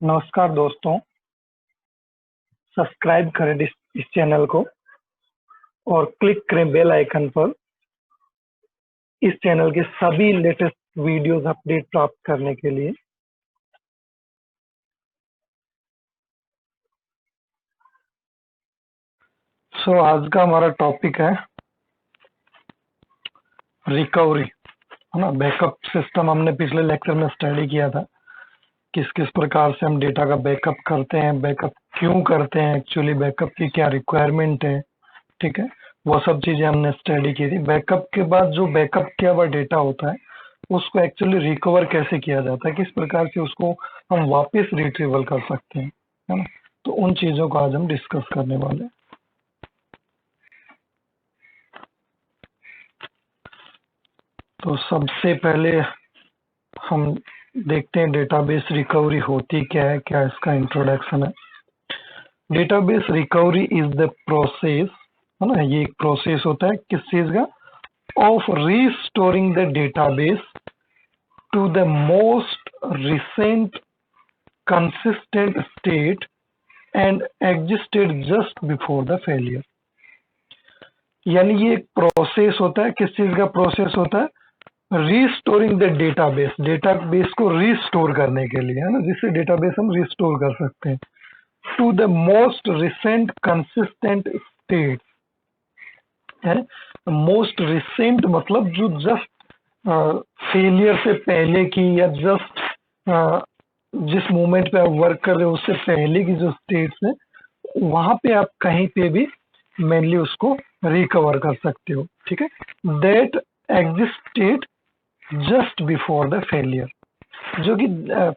नमस्कार दोस्तों, सब्सक्राइब करें इस चैनल को और क्लिक करें बेल आइकन पर इस चैनल के सभी लेटेस्ट वीडियोस अपडेट प्राप्त करने के लिए। आज का हमारा टॉपिक है रिकवरी, है ना। बैकअप सिस्टम हमने पिछले लेक्चर में स्टडी किया था, किस किस प्रकार से हम डेटा का बैकअप करते हैं, बैकअप क्यों करते हैं, एक्चुअली बैकअप की क्या रिक्वायरमेंट है, ठीक है। वो सब चीजें हमने स्टडी की थी। बैकअप के बाद जो बैकअप किया हुआ डेटा होता है उसको एक्चुअली रिकवर कैसे किया जाता है, किस प्रकार से उसको हम वापस रिट्रीवल कर सकते हैं, है ना। तो उन चीजों को आज हम डिस्कस करने वाले हैं। तो सबसे पहले हम देखते हैं डेटाबेस रिकवरी होती क्या है, क्या इसका इंट्रोडक्शन है। Database recovery is the process, है ना, ये एक प्रोसेस होता है किस चीज का, of restoring the database to the most recent consistent state and existed just before the failure। यानी ये एक प्रोसेस होता है, किस चीज का प्रोसेस होता है, रीस्टोरिंग द डेटाबेस, डेटाबेस को रीस्टोर करने के लिए, है ना, जिससे डेटाबेस हम रीस्टोर कर सकते हैं to the most recent consistent state है। मोस्ट रिसेंट मतलब जो जस्ट फेलियर से पहले की या जस्ट जिस मोमेंट पे आप वर्क कर रहे हो उससे पहले की जो स्टेट्स है वहां पे आप कहीं पे भी मेनली उसको रिकवर कर सकते हो, ठीक है। That existed just before the failure, जो कि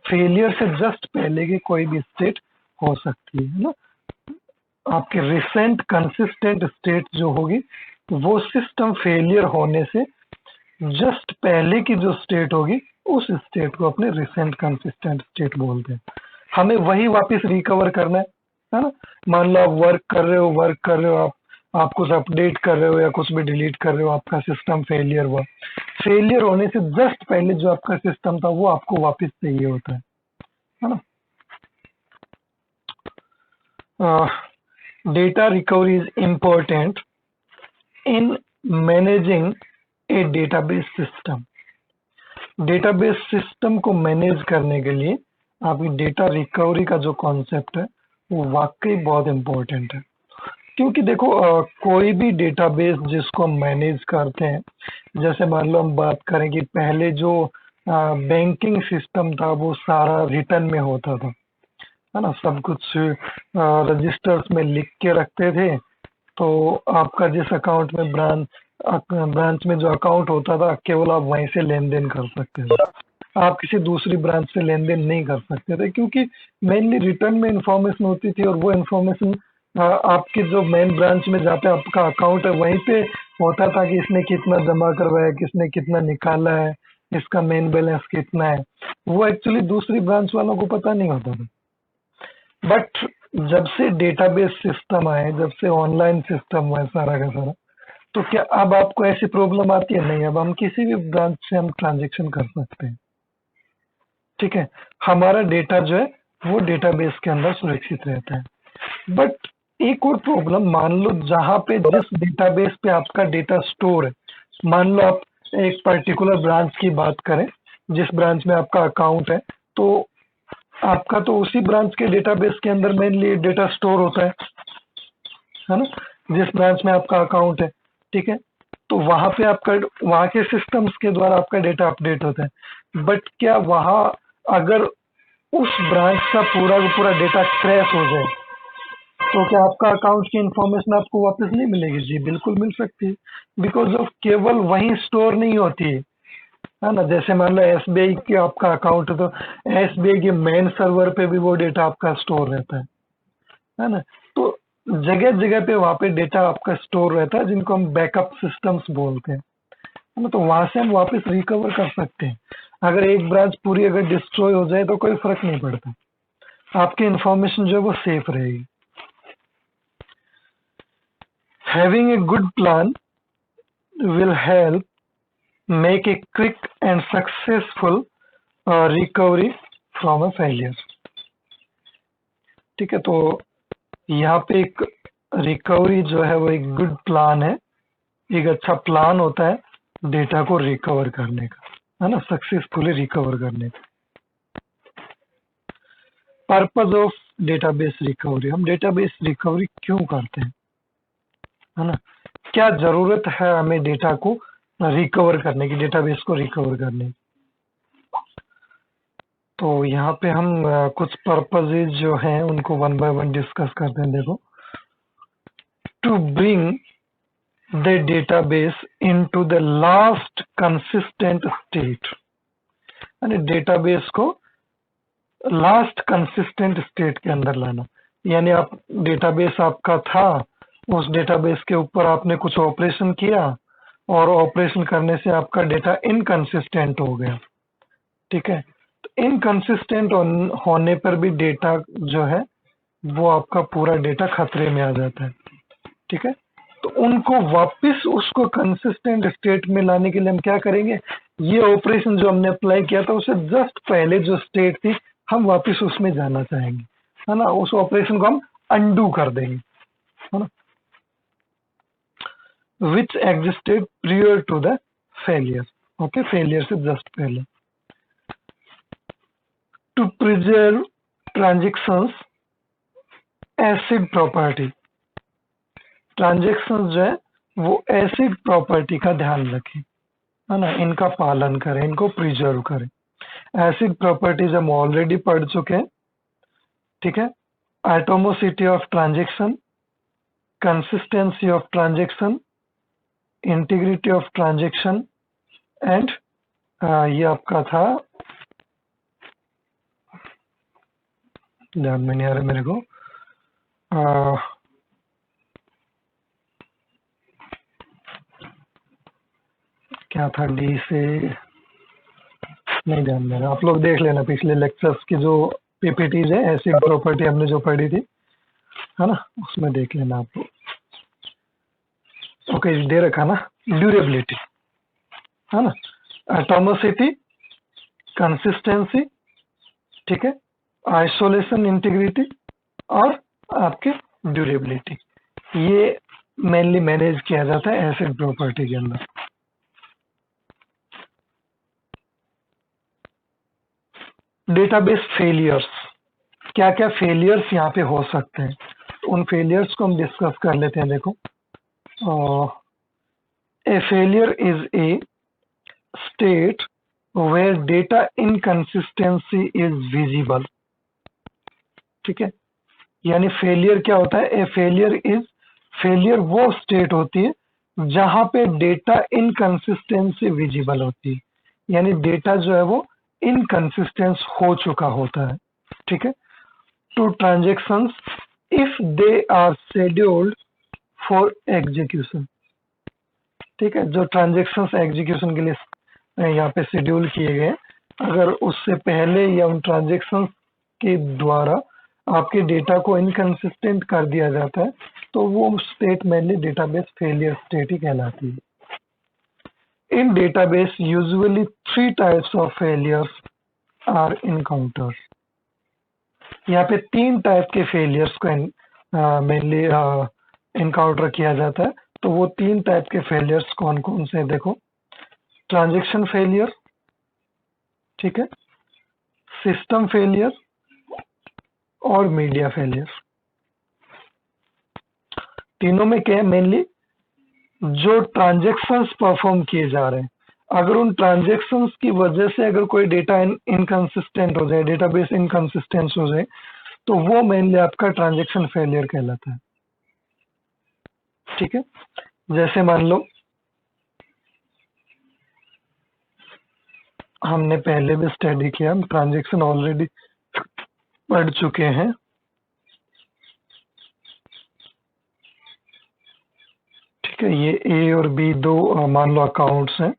फेलियर से जस्ट पहले की कोई भी स्टेट हो सकती है ना। आपके रिसेंट कंसिस्टेंट स्टेट जो होगी वो सिस्टम फेलियर होने से जस्ट पहले की जो स्टेट होगी उस स्टेट को अपने रिसेंट कंसिस्टेंट स्टेट बोलते हैं। हमें वही वापस रिकवर करना है ना। मान लो आप वर्क कर रहे हो आप कुछ अपडेट कर रहे हो या कुछ भी डिलीट कर रहे हो, आपका सिस्टम फेलियर हुआ। फेलियर होने से जस्ट पहले जो आपका सिस्टम था वो आपको वापस चाहिए होता है ना। Data recovery is important in managing A database system. Database system को मैनेज करने के लिए आपकी डेटा रिकवरी का जो कॉन्सेप्ट है वो वाकई बहुत इम्पोर्टेंट है। क्योंकि देखो कोई भी डेटाबेस जिसको हम मैनेज करते हैं, जैसे मान लो हम बात करें कि पहले जो बैंकिंग सिस्टम था वो सारा रिटर्न में होता था, है ना। सब कुछ रजिस्टर्स में लिख के रखते थे। तो आपका जिस अकाउंट में ब्रांच में जो अकाउंट होता था केवल आप वहीं से लेन देन कर सकते थे, आप किसी दूसरी ब्रांच से लेन देन नहीं कर सकते थे, क्योंकि मेनली रिटर्न में इंफॉर्मेशन होती थी और वो इंफॉर्मेशन आपके जो मेन ब्रांच में जहाँ पे आपका अकाउंट है वहीं पे होता था कि इसने कितना जमा करवाया, किसने कितना निकाला है, इसका मेन बैलेंस कितना है। वो एक्चुअली दूसरी ब्रांच वालों को पता नहीं होता था। बट जब से डेटाबेस सिस्टम आए, जब से ऑनलाइन सिस्टम हुआ है सारा का सारा, तो क्या अब आपको ऐसी प्रॉब्लम आती है? नहीं, अब हम किसी भी ब्रांच से हम ट्रांजेक्शन कर सकते हैं, ठीक है। हमारा डेटा जो है वो डेटाबेस के अंदर सुरक्षित रहता है। बट एक और प्रॉब्लम, मान लो जहां पे जिस डेटाबेस पे आपका डेटा स्टोर है, मान लो आप एक पर्टिकुलर ब्रांच की बात करें, जिस ब्रांच में आपका अकाउंट है, तो आपका तो उसी ब्रांच के डेटाबेस के अंदर मेनली डेटा स्टोर होता है ना, जिस ब्रांच में आपका अकाउंट है, ठीक है। तो वहां पे आपका वहां के सिस्टम्स के द्वारा आपका डेटा अपडेट होता है। बट क्या वहां अगर उस ब्रांच का पूरा डेटा क्रैश हो जाए तो क्या आपका अकाउंट की इंफॉर्मेशन आपको वापस नहीं मिलेगी? जी बिल्कुल मिल सकती है, बिकॉज ऑफ केवल वहीं स्टोर नहीं होती है ना। जैसे मान लो एसबीआई के आपका अकाउंट है तो एसबीआई के मेन सर्वर पे भी वो डेटा आपका स्टोर रहता है ना। तो जगह जगह पे वहां पे डेटा आपका स्टोर रहता है, जिनको हम बैकअप सिस्टम्स बोलते हैं, है ना। तो वहां से हम वापस रिकवर कर सकते हैं। अगर एक ब्रांच पूरी अगर डिस्ट्रॉय हो जाए तो कोई फर्क नहीं पड़ता, आपकी इंफॉर्मेशन जो है वो सेफ रहेगी। Having a good plan will help make a quick and successful recovery from a failure। ठीक है, तो यहाँ पे एक रिकवरी जो है वो एक गुड प्लान है, एक अच्छा प्लान होता है डेटा को रिकवर करने का, है ना, सक्सेसफुली रिकवर करने का। पर्पज ऑफ डेटाबेस रिकवरी, हम डेटाबेस रिकवरी क्यों करते हैं, है ना, क्या जरूरत है हमें डेटा को रिकवर करने की, डेटाबेस को रिकवर करने की। तो यहाँ पे हम कुछ पर्पजेज जो हैं उनको वन बाय वन डिस्कस करते हैं। देखो, to bring the database into the last consistent state, यानी डेटाबेस को लास्ट कंसिस्टेंट स्टेट के अंदर लाना। यानी आप डेटाबेस आपका था, उस डेटाबेस के ऊपर आपने कुछ ऑपरेशन किया और ऑपरेशन करने से आपका डेटा इनकंसिस्टेंट हो गया, ठीक है। तो इनकंसिस्टेंट होने पर भी डेटा जो है वो आपका पूरा डेटा खतरे में आ जाता है, ठीक है। तो उनको वापस उसको कंसिस्टेंट स्टेट में लाने के लिए हम क्या करेंगे, ये ऑपरेशन जो हमने अप्लाई किया था उससे जस्ट पहले जो स्टेट थी हम वापस उसमें जाना चाहेंगे, है ना, उस ऑपरेशन को हम अनडू कर देंगे, है ना, which existed prior to the failure. Okay, failure से जस्ट पहले। To preserve transactions ACID property, transaction जो है वो एसिड प्रॉपर्टी का ध्यान रखें, है ना, इनका पालन करें, इनको प्रिजर्व करें। एसिड प्रॉपर्टीज हम ऑलरेडी पढ़ चुके हैं, ठीक है। Atomicity of transaction, consistency of transaction, integrity of transaction and ये आपका था, ध्यान में नहीं आ रहा मेरे को, क्या था, डी से नहीं ध्यान में आ रहा, आप लोग देख लेना पिछले लेक्चर्स की जो पीपीटीज है, एसिड प्रॉपर्टी हमने जो पढ़ी थी, है ना, उसमें देख लेना आप लोग। ओके, दे रखा ना, ड्यूरेबिलिटी, है ना, एटोमोसिटी, कंसिस्टेंसी, ठीक है, आइसोलेशन, इंटीग्रिटी और आपके ड्यूरेबिलिटी, ये मेनली मैनेज किया जाता है एसिड प्रॉपर्टी के अंदर। डेटाबेस फेलियर्स, क्या क्या फेलियर्स यहाँ पे हो सकते हैं, तो उन फेलियर्स को हम डिस्कस कर लेते हैं। देखो, a failure is a state where data inconsistency is visible, ठीक है। यानी फेलियर क्या होता है, ए फेलियर इज, फेलियर वो स्टेट होती है जहां पे डेटा इनकंसिस्टेंसी विजिबल होती है, यानी डेटा जो है वो इनकंसिस्टेंस हो चुका होता है, ठीक है। Two transactions if they are scheduled for execution, ठीक है, जो ट्रांजेक्शंस एग्जीक्यूशन के लिए यहाँ पे शेड्यूल किए गए, अगर उससे पहले या उन ट्रांजेक्शंस के द्वारा आपके डेटा को इनकंसिस्टेंट कर दिया जाता है तो वो state mainly database failure state ही कहलाती है। In database usually 3 types of failures are encountered, यहाँ पे 3 टाइप के फेलियर्स को मेनली इनकाउंटर किया जाता है। तो वो 3 टाइप के फेलियर्स कौन कौन से, देखो, ट्रांजेक्शन फेलियर, ठीक है, सिस्टम फेलियर और मीडिया फेलियर। तीनों में क्या है, मेनली जो ट्रांजेक्शंस परफॉर्म किए जा रहे हैं, अगर उन ट्रांजेक्शंस की वजह से अगर कोई डेटा इनकंसिस्टेंट हो जाए, डेटाबेस इनकंसिस्टेंस हो जाए, तो वो मेनली आपका ट्रांजेक्शन फेलियर कहलाता है, ठीक है। जैसे मान लो, हमने पहले भी स्टडी किया, हम ट्रांजेक्शन ऑलरेडी पढ़ चुके हैं, ठीक है। ये ए और बी दो मान लो अकाउंट्स हैं,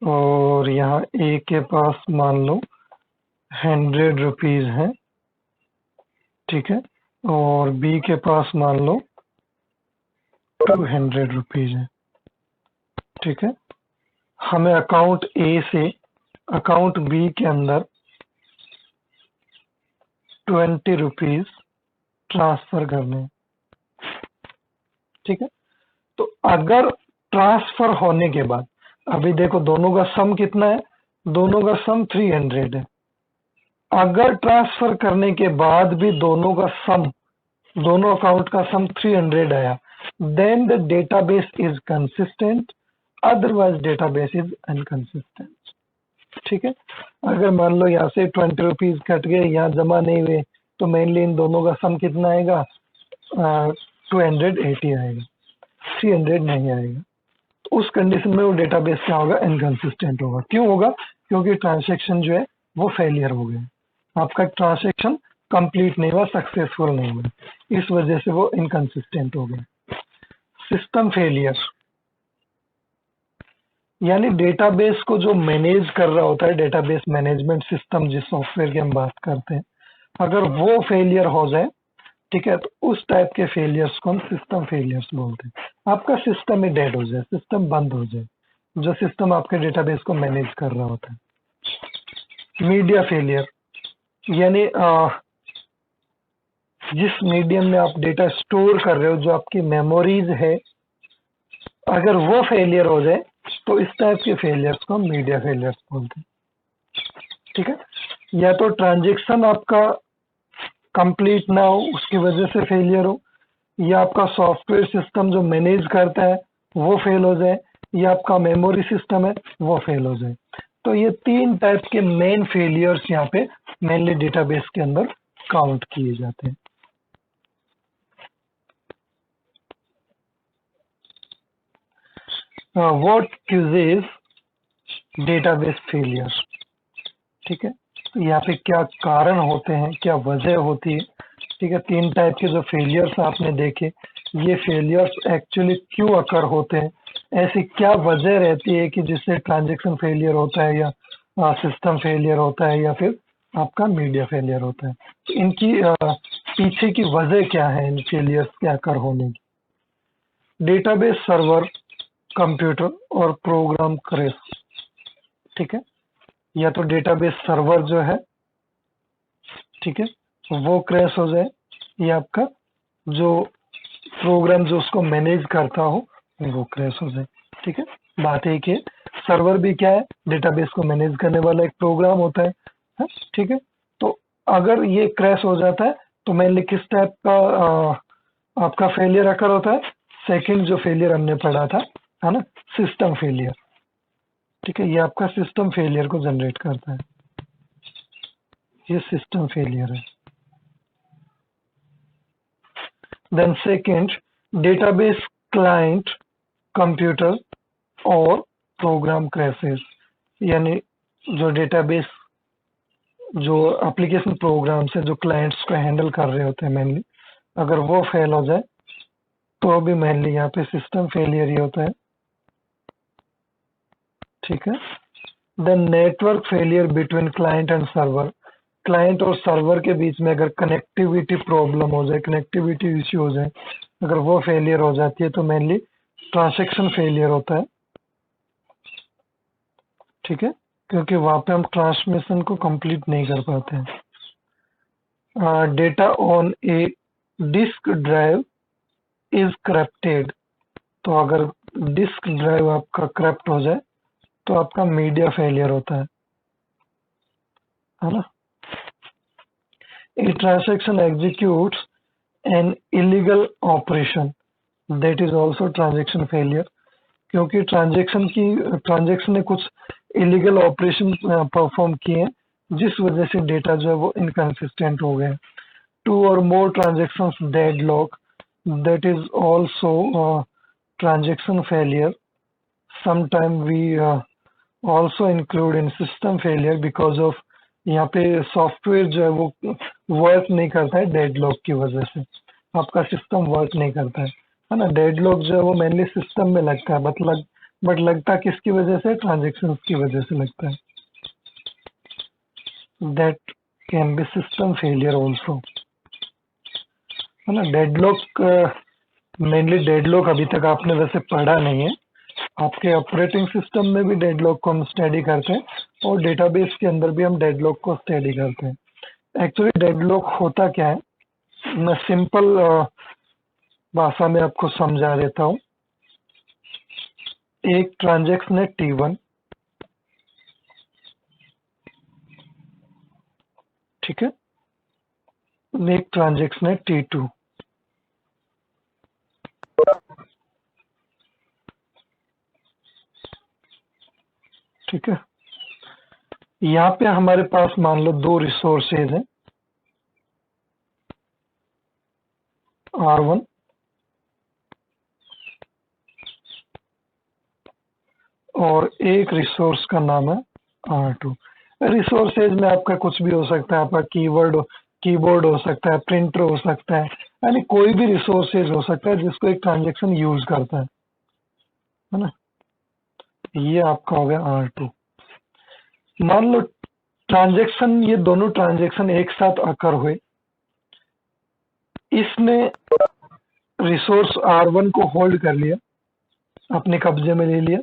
और यहाँ ए के पास मान लो 100 रुपीज है, ठीक है, और बी के पास मान लो 200 रुपीज है, ठीक है। हमें अकाउंट ए से अकाउंट बी के अंदर 20 रुपीज ट्रांसफर करने हैं, ठीक है। तो अगर ट्रांसफर होने के बाद, अभी देखो दोनों का सम कितना है, दोनों का सम 300 है। अगर ट्रांसफर करने के बाद भी दोनों का सम, दोनों अकाउंट का सम 300 आया, then the database is consistent, otherwise database is inconsistent, ठीक है। अगर मान लो यहाँ से 20 रुपीज कट गए, यहाँ जमा नहीं हुए, तो मेनली इन दोनों का सम कितना आएगा, 280 आएगा, 300 नहीं आएगा। तो उस कंडीशन में वो डेटाबेस क्या होगा, इनकंसिस्टेंट होगा। क्यों होगा, क्योंकि ट्रांजेक्शन जो है वो फेलियर हो गया, आपका ट्रांजेक्शन कंप्लीट नहीं हुआ, सक्सेसफुल नहीं हुआ, इस वजह से वो इनकंसिस्टेंट हो गया। सिस्टम फेलियर यानी डेटाबेस को जो मैनेज कर रहा होता है, डेटाबेस मैनेजमेंट सिस्टम जिस सॉफ्टवेयर की हम बात करते हैं, अगर वो फेलियर हो जाए, ठीक है, तो उस टाइप के फेलियर्स को हम सिस्टम फेलियर्स बोलते हैं। आपका सिस्टम ही डेड हो जाए, सिस्टम बंद हो जाए, जो सिस्टम आपके डेटाबेस को मैनेज कर रहा होता है। मीडिया फेलियर यानी जिस मीडियम में आप डेटा स्टोर कर रहे हो, जो आपकी मेमोरीज है, अगर वो फेलियर हो जाए, तो इस टाइप के फेलियर्स को हम मीडिया फेलियर्स बोलते हैं, ठीक है। या तो ट्रांजेक्शन आपका कंप्लीट ना हो, उसकी वजह से फेलियर हो, या आपका सॉफ्टवेयर सिस्टम जो मैनेज करता है वो फेल हो जाए, या आपका मेमोरी सिस्टम है वो फेल हो जाए। तो ये 3 टाइप के मेन फेलियर्स यहाँ पे मेनली डेटाबेस के अंदर काउंट किए जाते हैं। व्हाट क्यूजेस डेटाबेस फेलियर, ठीक है। तो यहाँ पे क्या कारण होते हैं, क्या वजह होती है, ठीक है। 3 टाइप के जो फेलियर्स आपने देखे, ये फेलियर्स एक्चुअली क्यों अकर होते हैं, ऐसी क्या वजह रहती है कि जिससे ट्रांजेक्शन फेलियर होता है, या सिस्टम फेलियर होता है, या फिर आपका मीडिया फेलियर होता है। तो इनकी पीछे की वजह क्या है, इन फेलियर्स के अकर होने की। डेटाबेस सर्वर, कंप्यूटर और प्रोग्राम क्रैश, ठीक है। या तो डेटाबेस सर्वर जो है, ठीक है, वो क्रैश हो जाए, या आपका जो प्रोग्राम जो उसको मैनेज करता हो वो क्रैश हो जाए, ठीक है। बात एक है, सर्वर भी क्या है, डेटाबेस को मैनेज करने वाला एक प्रोग्राम होता है, ठीक है। तो अगर ये क्रैश हो जाता है, तो मेनली किस टाइप का आपका फेलियर अकर होता है, सेकंड जो फेलियर हमने पढ़ा था, है ना, सिस्टम फेलियर, ठीक है। ये आपका सिस्टम फेलियर को जनरेट करता है, ये सिस्टम फेलियर है। Then second, database client, computer और प्रोग्राम क्रैशेस, यानी जो डेटाबेस जो एप्लीकेशन प्रोग्राम्स है, जो क्लाइंट्स को हैंडल कर रहे होते हैं मेनली, अगर वो फेल हो जाए, तो भी मेनली यहाँ पे सिस्टम फेलियर ही होता है, ठीक है। Then network failure between client and server, client और सर्वर के बीच में अगर कनेक्टिविटी प्रॉब्लम हो जाए, कनेक्टिविटी इश्यू हो जाए, अगर वो फेलियर हो जाती है, तो मेनली ट्रांजैक्शन फेलियर होता है, ठीक है, क्योंकि वहां पे हम ट्रांसमिशन को कंप्लीट नहीं कर पाते हैं। Data on A disk drive is corrupted, तो अगर डिस्क ड्राइव आपका करप्ट हो जाए, तो आपका मीडिया फेलियर होता है ना। A transaction executes an illegal operation, that is also transaction failure, क्योंकि ट्रांजैक्शन ने कुछ इलीगल ऑपरेशन परफॉर्म किए हैं, जिस वजह से डेटा जो है वो इनकंसिस्टेंट हो गए। 2 or more transactions deadlock, that is also transaction failure. Sometime we also include in system failure because of यहाँ पे सॉफ्टवेयर जो है वो वर्क नहीं करता है डेडलॉक की वजह से, आपका सिस्टम वर्क नहीं करता है ना। डेडलॉक जो है वो मेनली सिस्टम में लगता है, बट लगता किसकी वजह से, ट्रांजेक्शन की वजह से लगता है। That can be system failure also, है ना। डेडलॉक मेनली डेडलॉक अभी तक आपने वैसे पढ़ा नहीं है, आपके ऑपरेटिंग सिस्टम में भी डेडलॉक को हम स्टडी करते हैं, और डेटाबेस के अंदर भी हम डेडलॉक को स्टडी करते हैं। एक्चुअली डेडलॉक होता क्या है, मैं सिंपल भाषा में आपको समझा देता हूँ। एक ट्रांजैक्शन है T1, ठीक है, एक ट्रांजैक्शन है T2, ठीक है। यहाँ पे हमारे पास मान लो दो रिसोर्सेज हैं, R1 और एक रिसोर्स का नाम है R2। रिसोर्सेज में आपका कुछ भी हो सकता है, आपका कीबोर्ड हो सकता है, प्रिंटर हो सकता है, यानी कोई भी रिसोर्सेज हो सकता है जिसको एक ट्रांजैक्शन यूज करता है ना। ये आपका हो गया R2। मान लो ट्रांजैक्शन, ये दोनों ट्रांजैक्शन एक साथ अकर हुए, इसने रिसोर्स R1 को होल्ड कर लिया, अपने कब्जे में ले लिया,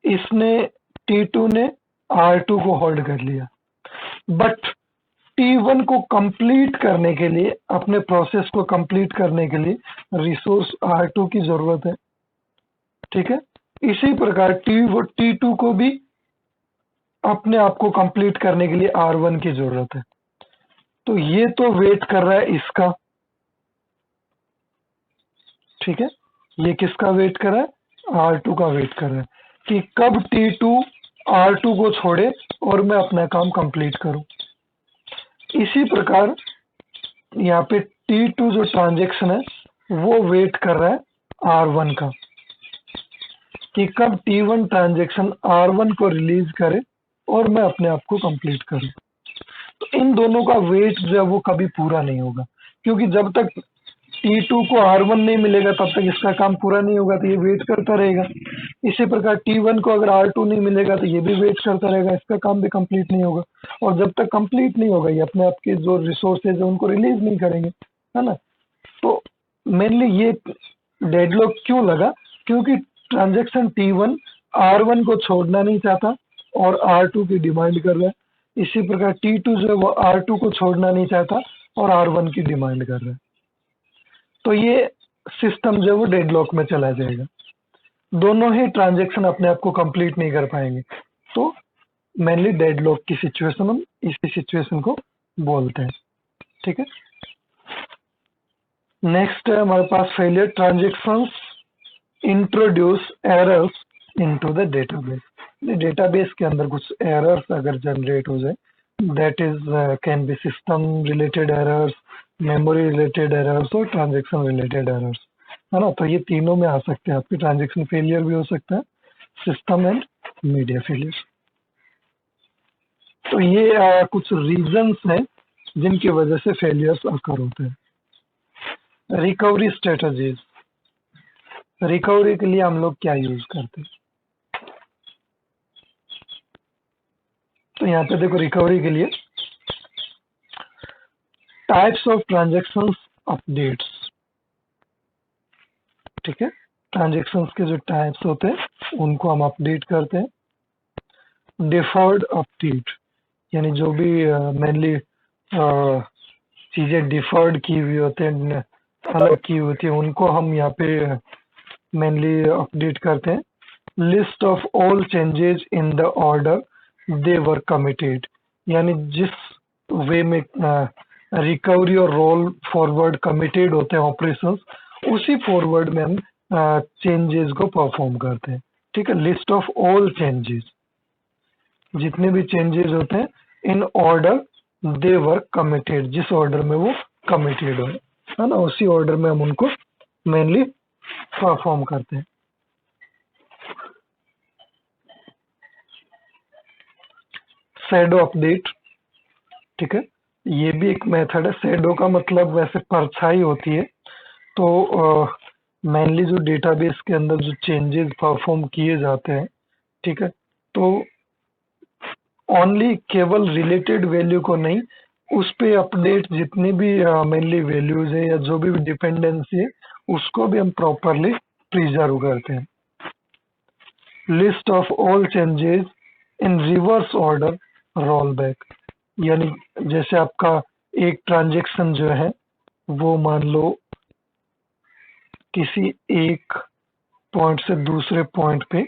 इसने T2 ने R2 को होल्ड कर लिया। बट T1 को कंप्लीट करने के लिए, अपने प्रोसेस को कंप्लीट करने के लिए रिसोर्स R2 की जरूरत है, ठीक है। इसी प्रकार T2 को भी अपने आप को कंप्लीट करने के लिए R1 की जरूरत है। तो ये तो वेट कर रहा है इसका, ठीक है, ये किसका वेट कर रहा है, R2 का वेट कर रहा है कि कब T2 R2 को छोड़े और मैं अपना काम कंप्लीट करूं। इसी प्रकार यहाँ पे T2 जो ट्रांजैक्शन है वो वेट कर रहा है R1 का कि कब T1 ट्रांजैक्शन R1 को रिलीज करे और मैं अपने आप को कंप्लीट करूं। तो इन दोनों का वेट जो है वो कभी पूरा नहीं होगा, क्योंकि जब तक T2 को R1 नहीं मिलेगा तब तक इसका काम पूरा नहीं होगा, तो ये वेट करता रहेगा। इसी प्रकार T1 को अगर R2 नहीं मिलेगा तो ये भी वेट करता रहेगा, इसका काम भी कंप्लीट नहीं होगा। और जब तक कंप्लीट नहीं होगा ये अपने आप के जो रिसोर्सेज है उनको रिलीज नहीं करेंगे, है ना। तो मेनली ये डेडलॉक क्यों लगा, क्योंकि ट्रांजैक्शन T1 R1 को छोड़ना नहीं चाहता और R2 की डिमांड कर रहा है। इसी प्रकार T2 जो है वो R2 को छोड़ना नहीं चाहता और R1 की डिमांड कर रहा है। तो ये सिस्टम जो है वो डेडलॉक में चला जाएगा, दोनों ही ट्रांजैक्शन अपने आप को कंप्लीट नहीं कर पाएंगे। तो मेनली डेडलॉक की सिचुएशन हम इसी सिचुएशन को बोलते हैं, ठीक है। नेक्स्ट है हमारे पास failure transactions introduce errors into the database. Database के अंदर कुछ एरर्स अगर जनरेट हो जाए, that is can be system related errors, memory related errors और ट्रांजैक्शन रिलेटेड एरर्स, है ना। तो ये तीनों में आ सकते हैं, आपकी ट्रांजैक्शन फेलियर भी हो सकता है, सिस्टम एंड मीडिया फेलियर। तो ये कुछ रीजंस हैं जिनकी वजह से फेलियर्स अकर होते हैं। रिकवरी स्ट्रेटजीज, रिकवरी के लिए हम लोग क्या यूज करते हैं, तो यहाँ पे देखो रिकवरी के लिए टाइप्स ऑफ ट्रांजैक्शंस अपडेट्स, ठीक है। ट्रांजैक्शंस के जो टाइप्स होते हैं उनको हम अपडेट करते हैं। डिफर्ड अपडेट, यानी जो भी मेनली चीजें डिफर्ड की हुई होते हैं, अलग की होती है, उनको हम यहाँ पे मेनली अपडेट करते हैं। List of all changes in the order they were committed, यानी जिस वे में रिकवरी और रोल फॉरवर्ड कमिटेड होते हैं ऑपरेशंस, उसी फॉरवर्ड में हम चेंजेस को परफॉर्म करते हैं, ठीक है। लिस्ट ऑफ ऑल चेंजेस, जितने भी चेंजेस होते हैं in order they were committed, जिस ऑर्डर में वो कमिटेड हो, है ना, उसी ऑर्डर में हम उनको मेनली परफॉर्म करते हैं। शैडो अपडेट, ठीक है, ये भी एक मेथड है। शैडो का मतलब वैसे परछाई होती है। तो मेनली जो डेटाबेस के अंदर जो चेंजेस परफॉर्म किए जाते हैं, ठीक है, तो ओनली केवल रिलेटेड वैल्यू को नहीं, उस पे अपडेट जितनी भी मेनली वैल्यूज है या जो भी डिपेंडेंसी है उसको भी हम प्रॉपरली प्रिजर्व करते हैं। List of all changes in reverse order roll back, यानी जैसे आपका एक ट्रांजैक्शन जो है वो मान लो किसी एक पॉइंट से दूसरे पॉइंट पे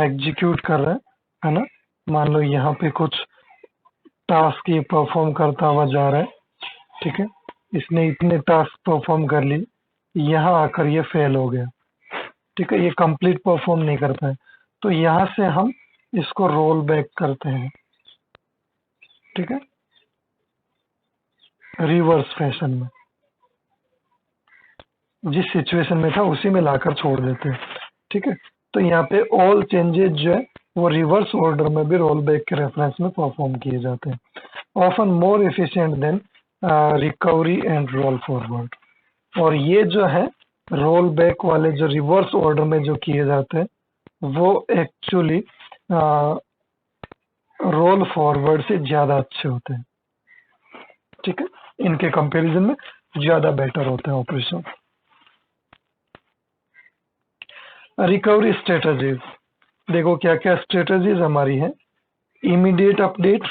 एग्जीक्यूट कर रहा है ना। मान लो यहाँ पे कुछ टास्क ये परफॉर्म करता हुआ जा रहा है, ठीक है। इसने इतने टास्क परफॉर्म कर लिए, यहाँ आकर ये फेल हो गया, ठीक है, ये कंप्लीट परफॉर्म नहीं करता है। तो यहाँ से हम इसको रोल बैक करते हैं, ठीक है, रिवर्स फैशन में। जिस सिचुएशन में था उसी में लाकर छोड़ देते हैं, ठीक है। तो यहाँ पे ऑल चेंजेस जो है वो रिवर्स ऑर्डर में भी रोल बैक के रेफरेंस में परफॉर्म किए जाते हैं, often more efficient than recovery and roll forward. और ये जो है रोल बैक वाले जो रिवर्स ऑर्डर में जो किए जाते हैं वो एक्चुअली रोल फॉरवर्ड से ज्यादा अच्छे होते हैं, ठीक है। इनके कंपैरिजन में ज्यादा बेटर होते हैं ऑपरेशन। रिकवरी स्ट्रेटजीज, देखो क्या क्या स्ट्रेटजीज हमारी है। इमीडिएट अपडेट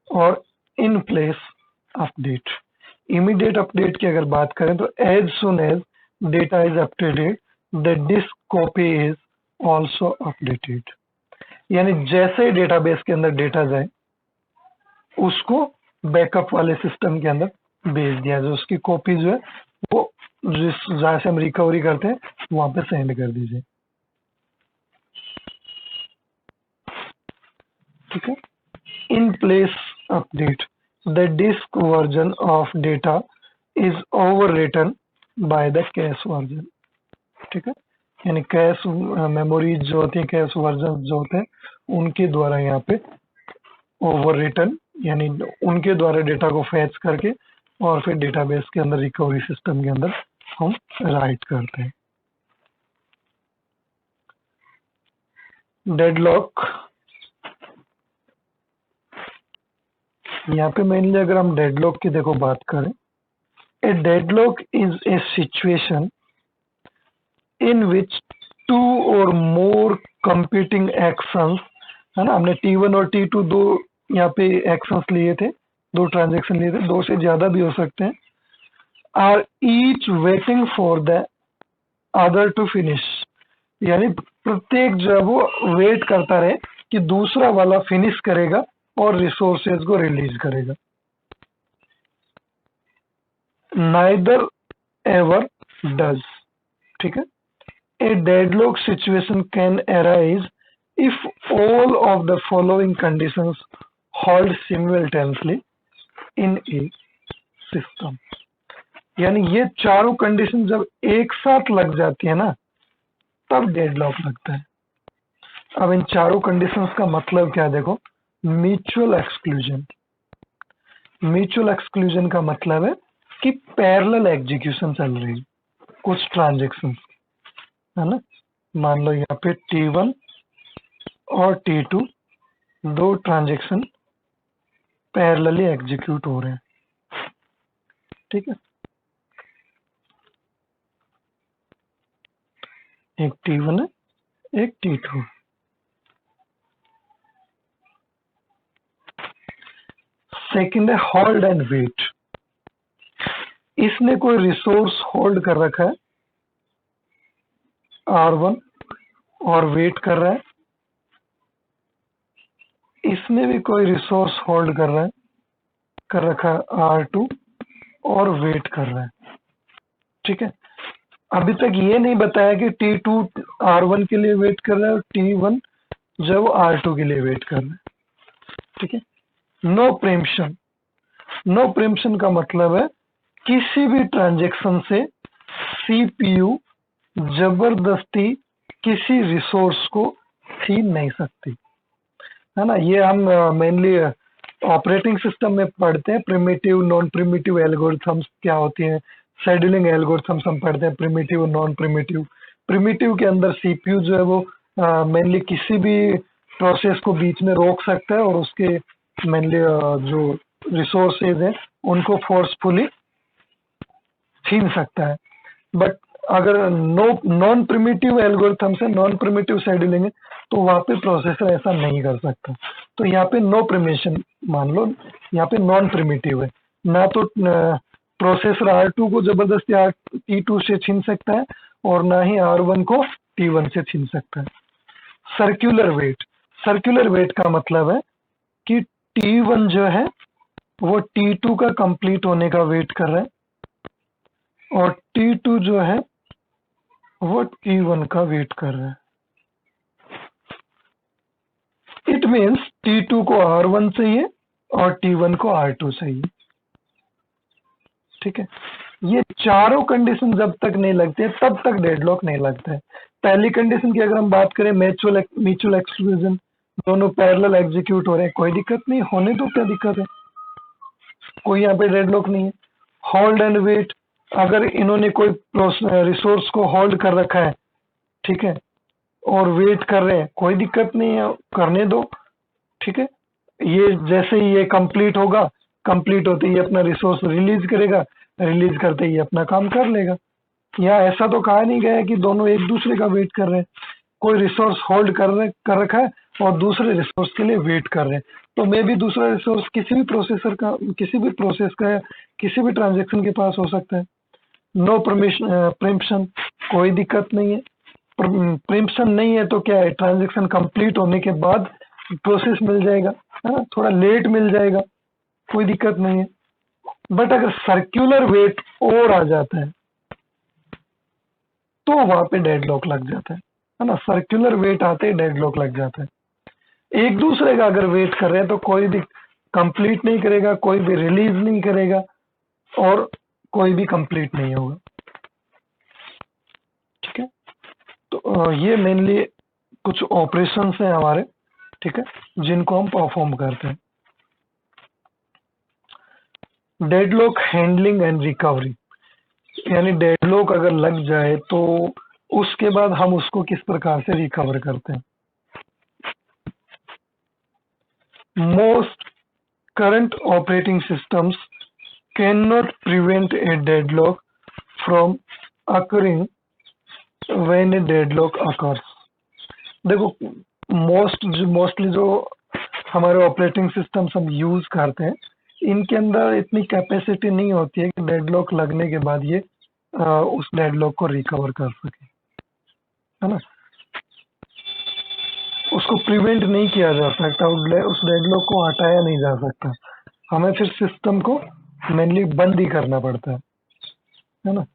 और in place update. Immediate update की अगर बात करें तो as soon as data is updated the disk copy is also updated. यानी जैसे ही डेटाबेस के अंदर डेटा जाए उसको बैकअप वाले सिस्टम के अंदर भेज दिया जाए, उसकी कॉपी जो है वो जहाँ से हम रिकवरी करते हैं वहां पे सेंड कर दीजिए, ठीक है। In place update, the disk version of data is over written by the cache version, ठीक है। यानी कैश मेमोरीज जो होती है, कैश वर्जन जो होते हैं उनके द्वारा यहाँ पे ओवर रिटन, यानी उनके द्वारा डेटा को फैच करके और फिर डेटाबेस के अंदर रिकवरी सिस्टम के अंदर हम राइट करते हैं। डेडलॉक, यहाँ पे मेनली अगर हम डेडलॉक की देखो बात करें, a deadlock is a situation in which two और मोर कंपीटिंग एक्शंस, है ना, हमने T1 और T2 दो यहाँ पे एक्शंस लिए थे, दो ट्रांजेक्शन लिए थे, दो से ज्यादा भी हो सकते हैं, are each waiting for the other to finish. यानी प्रत्येक जो है वो वेट करता रहे कि दूसरा वाला फिनिश करेगा और रिसोर्सेज को रिलीज करेगा। नाइदर एवर डज, ठीक है। A deadlock situation can arise if all of the following conditions hold simultaneously in a system. यानी ये चारों कंडीशन जब एक साथ लग जाती है ना तब डेडलॉक लगता है। अब इन चारों कंडीशंस का मतलब क्या है देखो। म्यूचुअल एक्सक्लूजन, म्यूचुअल एक्सक्लूजन का मतलब है कि पैरेलल एग्जीक्यूशन चल रही है कुछ ट्रांजेक्शन, है ना। मान लो यहाँ पे T1 और T2 दो ट्रांजेक्शन पैरेलली एग्जीक्यूट हो रहे हैं, ठीक है। एक T1 है, एक T2। सेकंड है होल्ड एंड वेट। इसने कोई रिसोर्स होल्ड कर रखा है R1 और वेट कर रहा है, इसने भी कोई रिसोर्स होल्ड कर रखा है R2 और वेट कर रहा है, ठीक है। अभी तक ये नहीं बताया कि T2 R1 के लिए वेट कर रहा है और T1 जो R2 के लिए वेट कर रहा है, ठीक है। नो प्रीएम्पशन, नो प्रीएम्पशन का मतलब है किसी भी ट्रांजेक्शन से CPU जबरदस्ती किसी रिसोर्स को छीन नहीं सकती, है ना। ये हम मेनली ऑपरेटिंग सिस्टम में पढ़ते हैं। प्रिमिटिव नॉन प्रिमिटिव एल्गोरिथम्स क्या होती हैं, शेड्यूलिंग एल्गोरिथम्स हम पढ़ते हैं, प्रिमिटिव नॉन प्रिमिटिव। प्रिमिटिव के अंदर CPU जो है वो मेनली किसी भी प्रोसेस को बीच में रोक सकता है और उसके मेनली जो रिसोर्सेज हैं उनको फोर्सफुली छीन सकता है। बट अगर नॉन प्रिमिटिव एल्गोरिथम्स है, नॉन प्रिमिटिव शेड्यूलिंग है, तो वहां पे प्रोसेसर ऐसा नहीं कर सकता। तो यहाँ पे नो प्रिमिशन मान लो, यहाँ पे नॉन प्रिमिटिव है, ना तो प्रोसेसर R2 को जबरदस्ती T2 से छीन सकता है और ना ही R1 को T1 से छीन सकता है। सर्कुलर वेट का मतलब है कि T1 जो है वो T2 का कंप्लीट होने का वेट कर रहा है और T2 जो है वो T1 का वेट कर रहा है। इट मीन्स T2 को R1 चाहिए और T1 को R2 चाहिए। ठीक है, ये चारों कंडीशन जब तक नहीं लगती है तब तक डेडलॉक नहीं लगता है। पहली कंडीशन की अगर हम बात करें म्यूचुअल एक्सक्लूजन, दोनों पैरेलल एग्जीक्यूट हो रहे हैं, कोई दिक्कत नहीं, होने तो क्या दिक्कत है, कोई यहाँ पे डेडलॉक नहीं है। होल्ड एंड वेट, अगर इन्होंने कोई रिसोर्स को होल्ड कर रखा है, ठीक है, और वेट कर रहे हैं, कोई दिक्कत नहीं है, करने दो। ठीक है, ये जैसे ही ये कंप्लीट होगा, कंप्लीट होते ही अपना रिसोर्स रिलीज करेगा, रिलीज करते ही अपना काम कर लेगा। यहाँ ऐसा तो कहा नहीं गया है कि दोनों एक दूसरे का वेट कर रहे हैं, कोई रिसोर्स होल्ड कर रखा है और दूसरे रिसोर्स के लिए वेट कर रहे हैं, तो मे भी दूसरा रिसोर्स किसी भी प्रोसेसर का, किसी भी प्रोसेस का, किसी भी ट्रांजेक्शन के पास हो सकता है। नो प्रिम्पशन, कोई दिक्कत नहीं है। प्रिम्पशन नहीं है तो क्या है, ट्रांजेक्शन कंप्लीट होने के बाद प्रोसेस मिल जाएगा, है ना, थोड़ा लेट मिल जाएगा, कोई दिक्कत नहीं है। बट अगर सर्कुलर वेट और आ जाता है तो वहां पे डेडलॉक लग जाता है ना, सर्कुलर वेट आते ही डेडलॉक लग जाता है। एक दूसरे का अगर वेट कर रहे हैं तो कोई भी कंप्लीट नहीं करेगा, कोई भी रिलीज नहीं करेगा और कोई भी कंप्लीट नहीं होगा। ठीक है, तो ये मेनली कुछ ऑपरेशंस हैं हमारे, ठीक है, जिनको हम परफॉर्म करते हैं। डेडलॉक हैंडलिंग एंड रिकवरी, यानी डेडलॉक अगर लग जाए तो उसके बाद हम उसको किस प्रकार से रिकवर करते हैं। Most current operating systems cannot prevent a deadlock from occurring when a deadlock occurs। देखो, मोस्टली जो हमारे ऑपरेटिंग सिस्टम्स हम यूज करते हैं, इनके अंदर इतनी कैपेसिटी नहीं होती है कि डेडलॉक लगने के बाद ये उस डेडलॉक को रिकवर कर सके, है ना, उसको प्रिवेंट नहीं किया जा सकता, उस डेडलॉक को हटाया नहीं जा सकता, हमें फिर सिस्टम को मेनली बंद ही करना पड़ता है ना।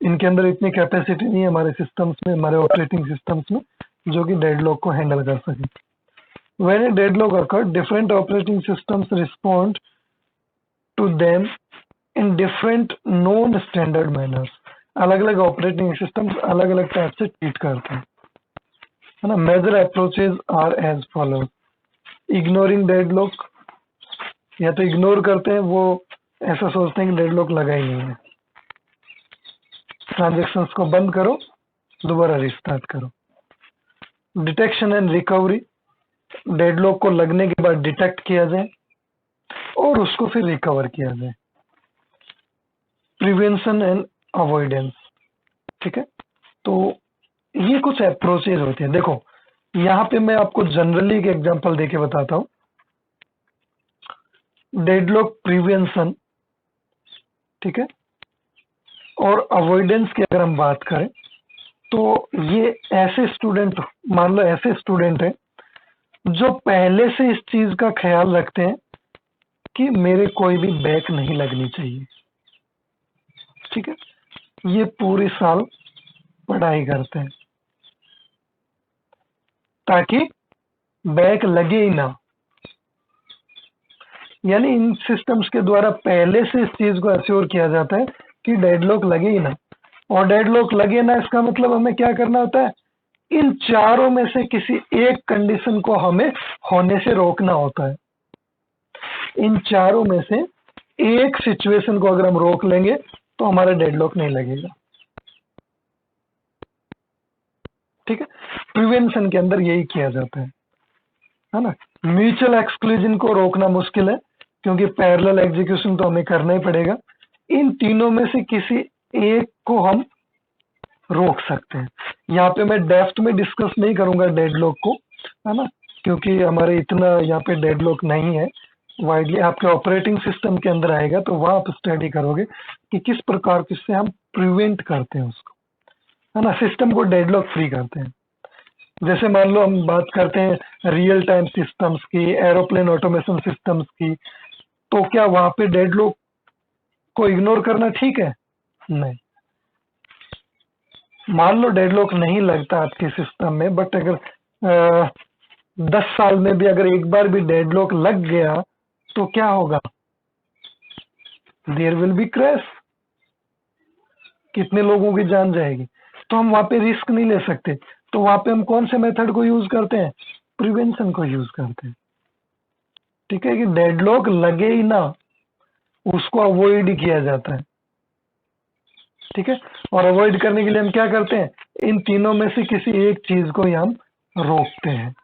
इनके अंदर इतनी कैपेसिटी नहीं है हमारे सिस्टम्स में, हमारे ऑपरेटिंग सिस्टम्स में, जो कि डेडलॉक को हैंडल कर सके। When a deadlock occurs, different operating systems respond to them in different non-standard manners। अलग अलग ऑपरेटिंग सिस्टम्स अलग अलग टाइप से ट्रीट करते हैं, है ना। Major approaches are as follows. Ignoring deadlock, या तो इग्नोर करते हैं, वो ऐसा सोचते हैं कि डेडलॉक लगा ही नहीं है, ट्रांजेक्शंस को बंद करो, दोबारा रिस्टार्ट करो। डिटेक्शन एंड रिकवरी, डेडलॉक को लगने के बाद डिटेक्ट किया जाए और उसको फिर रिकवर किया जाए। प्रिवेंशन एंड अवॉइडेंस, ठीक है, तो ये कुछ अप्रोचेज होते हैं। देखो, यहाँ पे मैं आपको जनरली एक एग्जांपल देके बताता हूँ। डेडलॉक प्रिवेंशन, ठीक है, और अवॉइडेंस की अगर हम बात करें तो ये ऐसे स्टूडेंट, मान लो ऐसे स्टूडेंट हैं जो पहले से इस चीज का ख्याल रखते हैं कि मेरे कोई भी बैक नहीं लगनी चाहिए, ठीक है, ये पूरे साल पढ़ाई करते हैं ताकि बैक लगे ही ना, यानी इन सिस्टम्स के द्वारा पहले से इस चीज को एश्योर किया जाता है कि डेडलॉक लगे ही ना। और डेडलॉक लगे ना, इसका मतलब हमें क्या करना होता है, इन चारों में से किसी एक कंडीशन को हमें होने से रोकना होता है। इन चारों में से एक सिचुएशन को अगर हम रोक लेंगे तो हमारा डेडलॉक नहीं लगेगा, ठीक है। प्रिवेंशन के अंदर यही किया जाता है ना। म्यूचुअल एक्सक्लूजन को रोकना मुश्किल है क्योंकि पैरेलल एग्जीक्यूशन तो हमें करना ही पड़ेगा। इन तीनों में से किसी एक को हम रोक सकते हैं। यहाँ पे मैं डेप्थ में डिस्कस नहीं करूंगा डेडलॉक को, है ना, क्योंकि हमारे इतना यहाँ पे डेडलॉक नहीं है, वाइडली आपके ऑपरेटिंग सिस्टम के अंदर आएगा, तो वहां आप स्टडी करोगे कि किस प्रकार से हम प्रिवेंट करते हैं उसको, है ना, सिस्टम को डेडलॉक फ्री करते हैं। जैसे मान लो हम बात करते हैं रियल टाइम सिस्टम्स की, एरोप्लेन ऑटोमेशन सिस्टम्स की, तो क्या वहां पे डेडलॉक को इग्नोर करना ठीक है? नहीं। मान लो डेडलॉक नहीं लगता आपके सिस्टम में, बट अगर 10 साल में भी अगर एक बार भी डेडलॉक लग गया तो क्या होगा? देयर विल बी क्रैश, कितने लोगों की जान जाएगी। तो हम वहां पे रिस्क नहीं ले सकते, तो वहां पे हम कौन से मेथड को यूज करते हैं? प्रिवेंशन को यूज करते हैं। ठीक है, कि डेडलॉक लगे ही ना, उसको अवॉइड किया जाता है। ठीक है, और अवॉइड करने के लिए हम क्या करते हैं? इन तीनों में से किसी एक चीज को ही हम रोकते हैं।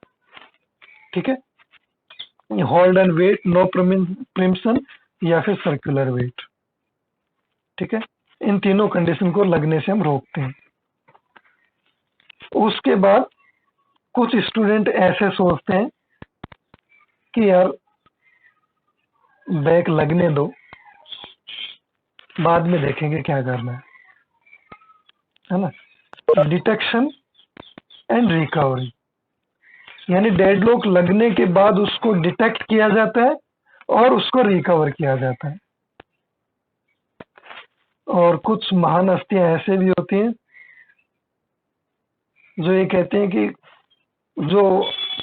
ठीक है, hold and wait, no preemption, या फिर सर्कुलर वेट। ठीक है, इन तीनों कंडीशन को लगने से हम रोकते हैं। उसके बाद कुछ स्टूडेंट ऐसे सोचते हैं कि यार बैक लगने दो, बाद में देखेंगे क्या करना है ना। डिटेक्शन एंड रिकवरी, यानी डेडलॉक लगने के बाद उसको डिटेक्ट किया जाता है और उसको रिकवर किया जाता है। और कुछ महान हस्तियां ऐसे भी होती हैं जो ये कहते हैं कि जो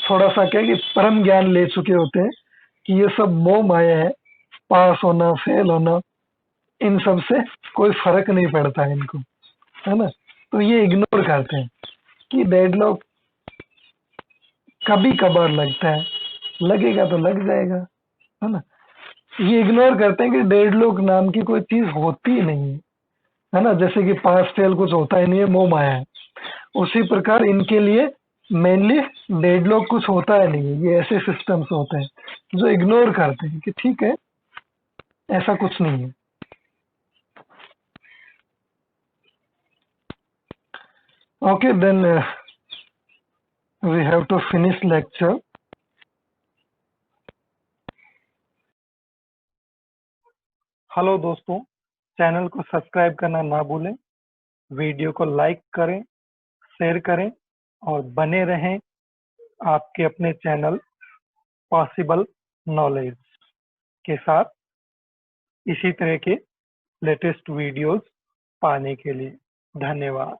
थोड़ा सा क्या है कि परम ज्ञान ले चुके होते हैं कि ये सब मोह माया है, पास होना फेल होना इन सब से कोई फर्क नहीं पड़ता है इनको, है ना। तो ये इग्नोर करते हैं कि डेडलॉक कभी कभार लगता है, लगेगा तो लग जाएगा, है ना। ये इग्नोर करते हैं कि डेडलॉक नाम की कोई चीज होती ही नहीं है ना। जैसे कि पास फेल कुछ होता ही नहीं है, मोह माया है, उसी प्रकार इनके लिए मेनली डेडलॉक कुछ होता है नहीं है। ये ऐसे सिस्टम्स होते हैं जो इग्नोर करते हैं कि ठीक है, ऐसा कुछ नहीं है। Okay, then we have to finish lecture. Hello दोस्तों, चैनल को सब्सक्राइब करना ना भूलें, वीडियो को लाइक करें, शेयर करें और बने रहें आपके अपने चैनल पॉसिबल नॉलेज के साथ इसी तरह के लेटेस्ट वीडियोस पाने के लिए। धन्यवाद।